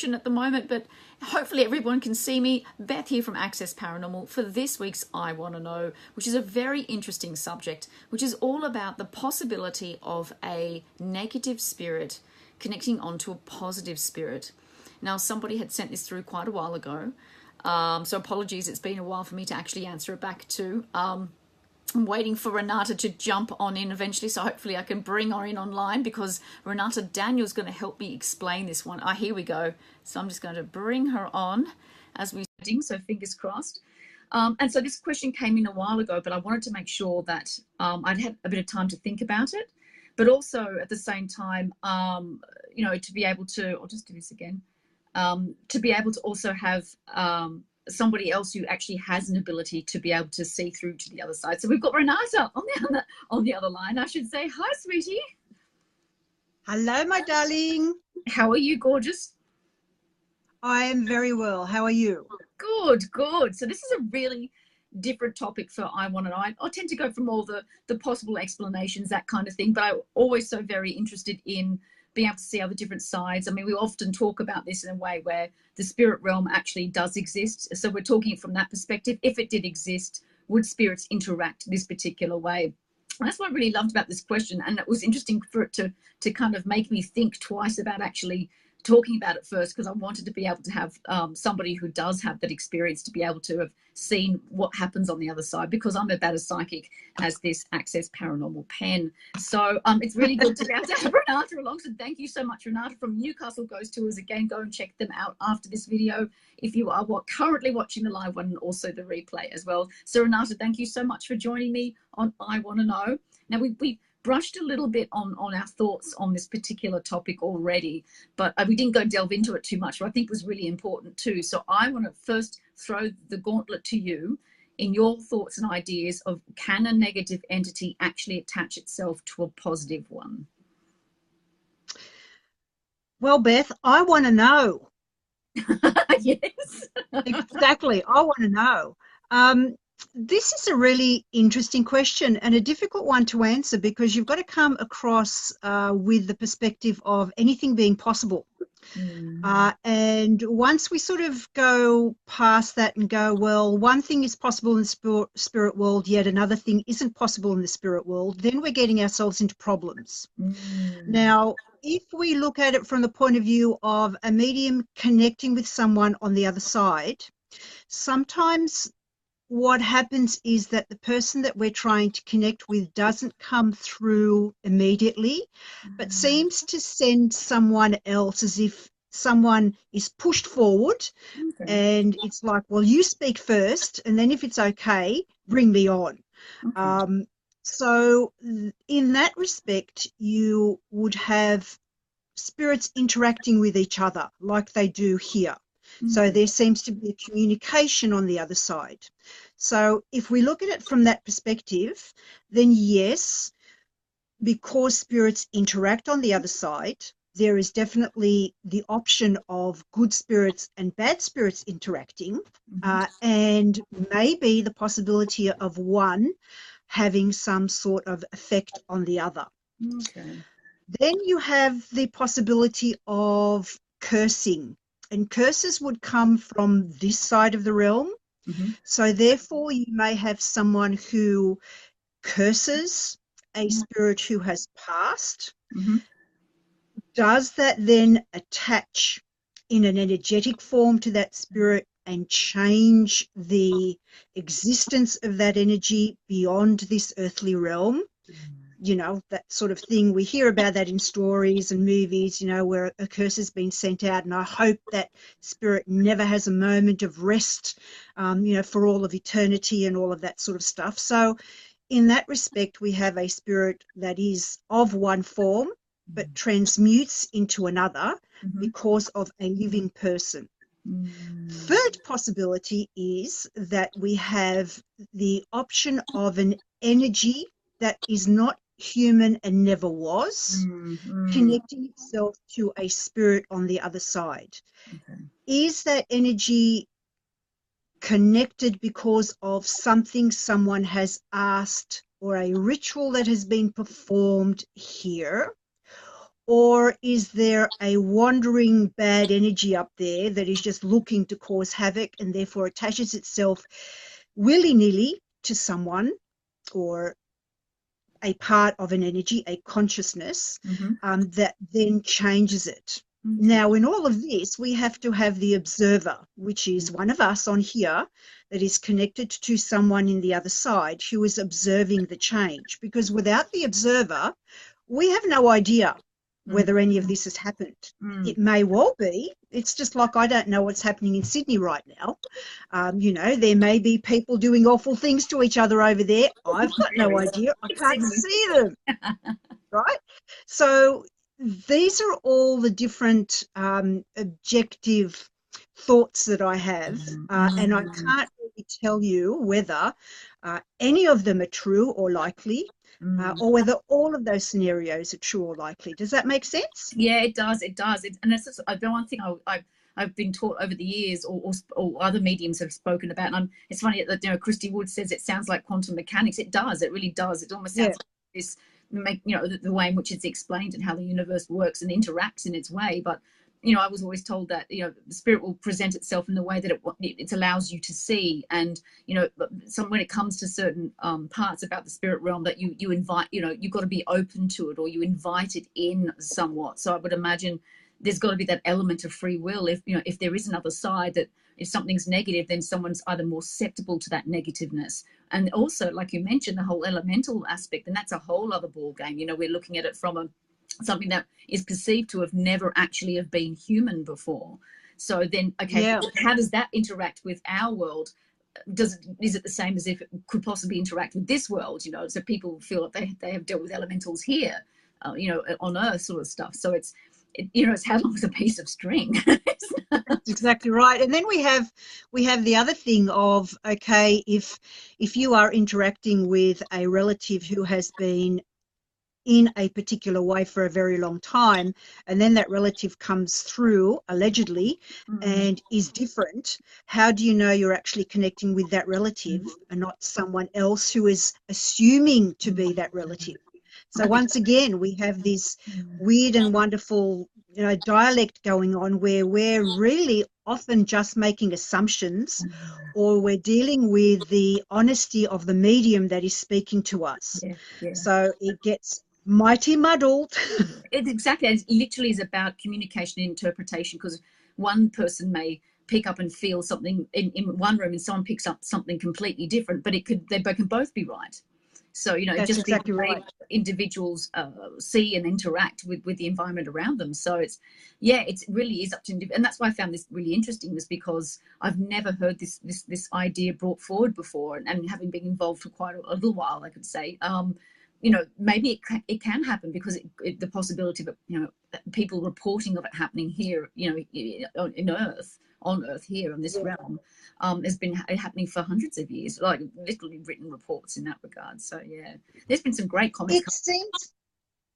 at the moment, but hopefully everyone can see me. Beth here from Access Paranormal for this week's I Want to Know, which is a very interesting subject, which is all about the possibility of a negative spirit connecting onto a positive spirit. Now, somebody had sent this through quite a while ago, so apologies, it's been a while for me to actually answer it back to. I'm waiting for Renata to jump on in eventually, so hopefully I can bring her in online, because Renata Daniel's going to help me explain this one. Here we go. So I'm just going to bring her on as we sing, so fingers crossed. And so this question came in a while ago, but I wanted to make sure that I'd had a bit of time to think about it, but also at the same time, to be able to, I'll just do this again, to be able to also have somebody else who actually has an ability to be able to see through to the other side. So we've got Renata on the other line, I should say. Hi, sweetie. Hello, my darling. How are you, gorgeous? I am very well. How are you? Good, good. So this is a really different topic for I Want to Know. I tend to go from all the possible explanations, that kind of thing, but I'm always so very interested in being able to see other different sides. I mean, we often talk about this in a way where the spirit realm actually does exist. So we're talking from that perspective. If it did exist, would spirits interact this particular way? And that's what I really loved about this question. And it was interesting for it to kind of make me think twice about actually talking about it first, because I wanted to be able to have somebody who does have that experience to be able to have seen what happens on the other side, because I'm about as psychic as this Access Paranormal pen. So it's really good to be able to have Renata along. So thank you so much, Renata from Newcastle Ghost Tours. Again, go and check them out after this video if you are currently watching the live one, and also the replay as well. So Renata, thank you so much for joining me on I Want to Know. Now we brushed a little bit on our thoughts on this particular topic already, but we didn't go delve into it too much, but I think was really important too. So I want to first throw the gauntlet to you in your thoughts and ideas of, can a negative entity actually attach itself to a positive one? Well, Beth, I want to know. Yes. Exactly. I want to know. This is a really interesting question and a difficult one to answer, because you've got to come across with the perspective of anything being possible. And once we sort of go past that and go, well, one thing is possible in the spirit world, yet another thing isn't possible in the spirit world, then we're getting ourselves into problems. Now, if we look at it from the point of view of a medium connecting with someone on the other side, sometimes what happens is that the person that we're trying to connect with doesn't come through immediately, but seems to send someone else, as if someone is pushed forward. Okay. And it's like, well, you speak first, and then if it's okay, bring me on. Okay. So in that respect, you would have spirits interacting with each other like they do here. So there seems to be a communication on the other side. So if we look at it from that perspective, then yes, because spirits interact on the other side, there is definitely the option of good spirits and bad spirits interacting, and maybe the possibility of one having some sort of effect on the other. Okay. Then you have the possibility of cursing. And curses would come from this side of the realm. So therefore, you may have someone who curses a spirit who has passed. Does that then attach in an energetic form to that spirit and change the existence of that energy beyond this earthly realm? You know, that sort of thing. We hear about that in stories and movies, you know, where a curse has been sent out, and I hope that spirit never has a moment of rest, for all of eternity and all of that sort of stuff. So in that respect, we have a spirit that is of one form, but transmutes into another because of a living person. Third possibility is that we have the option of an energy that is not human and never was, connecting itself to a spirit on the other side. Okay. Is that energy connected because of something someone has asked or a ritual that has been performed here? Or is there a wandering bad energy up there that is just looking to cause havoc and therefore attaches itself willy-nilly to someone or a part of an energy, a consciousness, that then changes it? Now, in all of this, we have to have the observer, which is one of us on here that is connected to someone in the other side who is observing the change. Because without the observer, we have no idea whether any of this has happened. It may well be. It's just like I don't know what's happening in Sydney right now. There may be people doing awful things to each other over there. I've got no idea. I can't see them, right? So these are all the different objective thoughts that I have, and I can't really tell you whether any of them are true or likely, or whether all of those scenarios are true or likely. Does that make sense? Yeah, it does. It does. And that's just, the one thing I've been taught over the years, or other mediums have spoken about. And it's funny that Christy Wood says it sounds like quantum mechanics. It does. It really does. It almost sounds like this, the way in which it's explained and how the universe works and interacts in its way. But I was always told that the spirit will present itself in the way that it allows you to see. And when it comes to certain parts about the spirit realm that you invite, you've got to be open to it, or you invite it in somewhat. So I would imagine there's got to be that element of free will. If there is another side, that if something's negative, then someone's either more susceptible to that negativeness. And also, like you mentioned, the whole elemental aspect, and that's a whole other ball game. We're looking at it from something that is perceived to have never actually have been human before. So then, okay, how does that interact with our world? Is it the same as if it could possibly interact with this world? So people feel like they have dealt with elementals here, on Earth, sort of stuff. So it's how long is a piece of string? That's exactly right. And then we have the other thing of, okay, if you are interacting with a relative who has been in a particular way for a very long time, and then that relative comes through allegedly and is different, how do you know you're actually connecting with that relative and not someone else who is assuming to be that relative? So once again, we have this weird and wonderful dialect going on where we're really often just making assumptions, or we're dealing with the honesty of the medium that is speaking to us. So it gets mighty muddled. It literally is about communication and interpretation, because one person may pick up and feel something in one room and someone picks up something completely different, but they can both be right. So That's just exactly the way right. individuals see and interact with the environment around them. So it really is up to individuals. And that's why I found this really interesting, was because I've never heard this idea brought forward before, and having been involved for quite a little while, I could say. Maybe it can happen, because the possibility of people reporting of it happening here, on Earth here in this realm, has been happening for hundreds of years, like literally written reports in that regard. So there's been some great comments.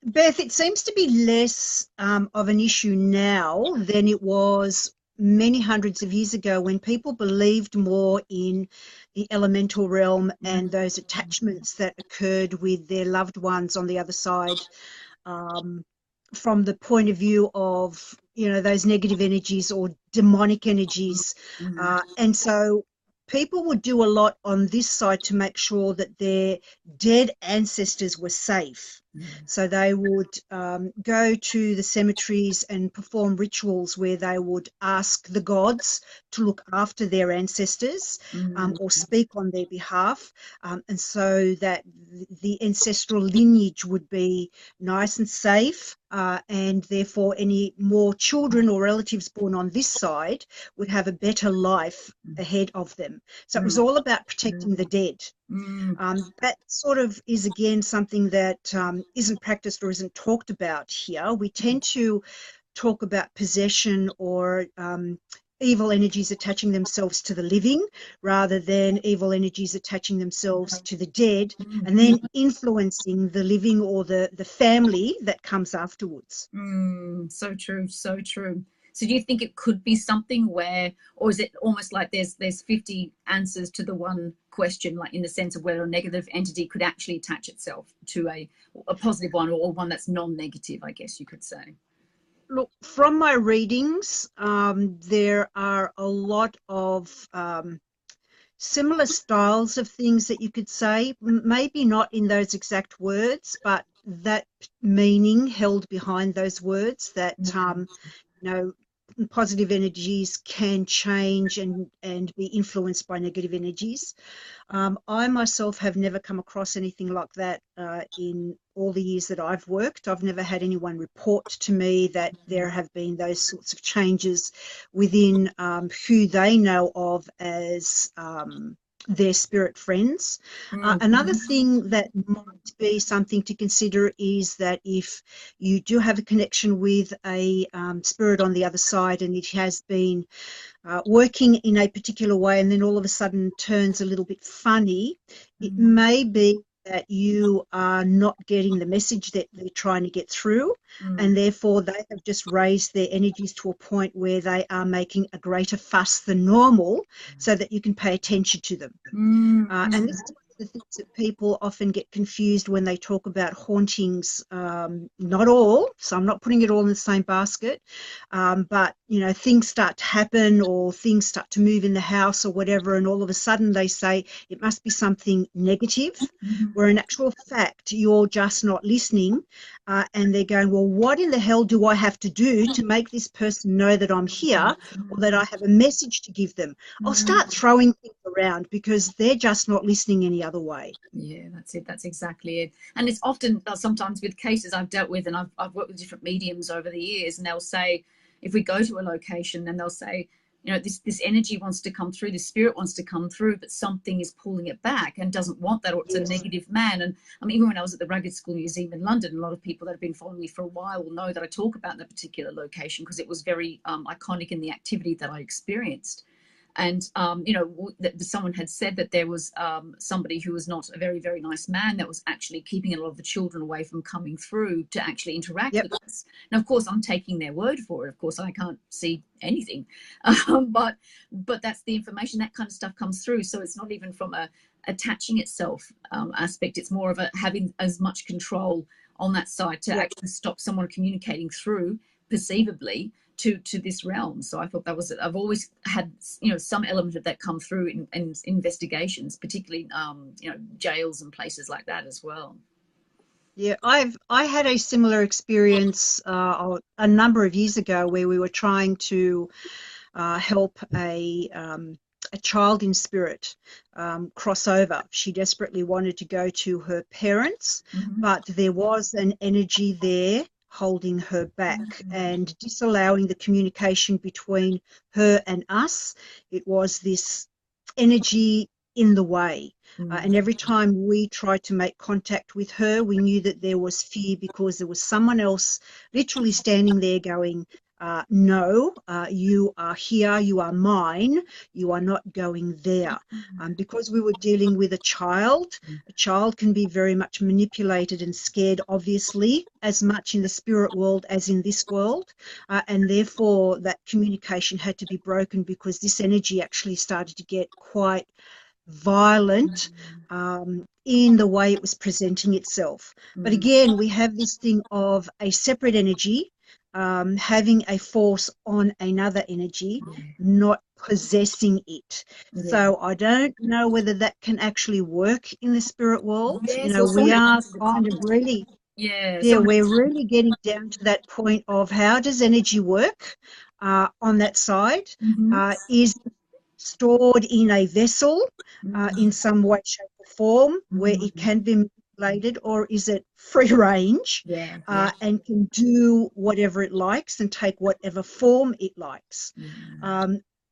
Beth, it seems to be less of an issue now than it was many hundreds of years ago, when people believed more in the elemental realm and those attachments that occurred with their loved ones on the other side, from the point of view of those negative energies or demonic energies. And so people would do a lot on this side to make sure that their dead ancestors were safe. So they would go to the cemeteries and perform rituals where they would ask the gods to look after their ancestors, or speak on their behalf, and so that the ancestral lineage would be nice and safe, and therefore any more children or relatives born on this side would have a better life ahead of them. So it was all about protecting the dead. That sort of is, again, something that isn't practiced or isn't talked about here. We tend to talk about possession or evil energies attaching themselves to the living, rather than evil energies attaching themselves to the dead and then influencing the living or the family that comes afterwards. So true, so true. So do you think it could be something where, or is it almost like there's 50 answers to the one question, like in the sense of whether a negative entity could actually attach itself to a positive one, or one that's non-negative, I guess you could say. Look, from my readings, there are a lot of similar styles of things that you could say, maybe not in those exact words, but that meaning held behind those words, that you know, positive energies can change and be influenced by negative energies. I myself have never come across anything like that in all the years that I've worked. I've never had anyone report to me that there have been those sorts of changes within who they know of as their spirit friends. Another thing that might be something to consider is that if you do have a connection with a spirit on the other side, and it has been working in a particular way and then all of a sudden turns a little bit funny, it may be that you are not getting the message that they're trying to get through, and therefore they have just raised their energies to a point where they are making a greater fuss than normal so that you can pay attention to them. And this is one of the things that people often get confused when they talk about hauntings. Not all, so I'm not putting it all in the same basket, but you know, things start to happen or things start to move in the house or whatever, and all of a sudden they say it must be something negative, where in actual fact you're just not listening, and they're going, well, what in the hell do I have to do to make this person know that I'm here or that I have a message to give them? I'll start throwing things around because they're just not listening any other way. Yeah, that's it. That's exactly it. And it's often, sometimes with cases I've dealt with, and I've worked with different mediums over the years, and they'll say, if we go to a location, then they'll say, you know, this energy wants to come through, this spirit wants to come through, but something is pulling it back and doesn't want that, or it's a negative man. And I mean, even when I was at the Rugged School Museum in London, a lot of people that have been following me for a while will know that I talk about that particular location because it was very iconic in the activity that I experienced. And you know, someone had said that there was somebody who was not a very, very nice man that was actually keeping a lot of the children away from coming through to actually interact with us. Now, of course, I'm taking their word for it. Of course, I can't see anything, but that's the information. That kind of stuff comes through. So it's not even from a attaching itself aspect. It's more of a having as much control on that side to actually stop someone communicating through perceivably to this realm. So I thought that was it. I've always had, you know, some element of that come through in investigations, particularly you know, jails and places like that as well. Yeah, I had a similar experience a number of years ago where we were trying to help a child in spirit cross over. She desperately wanted to go to her parents, but there was an energy there holding her back and disallowing the communication between her and us. It was this energy in the way. And every time we tried to make contact with her, we knew that there was fear because there was someone else literally standing there going, no, you are here, you are mine, you are not going there. Because we were dealing with a child can be very much manipulated and scared, obviously, as much in the spirit world as in this world. And therefore, that communication had to be broken because this energy actually started to get quite violent in the way it was presenting itself. But again, we have this thing of a separate energy having a force on another energy, not possessing it. So I don't know whether that can actually work in the spirit world. You know, we are kind of really, we're really getting down to that point of how does energy work on that side? Is stored in a vessel in some way, shape or form where it can be manipulated, or is it free range and can do whatever it likes and take whatever form it likes?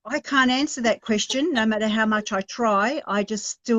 I can't answer that question no matter how much I try. I just still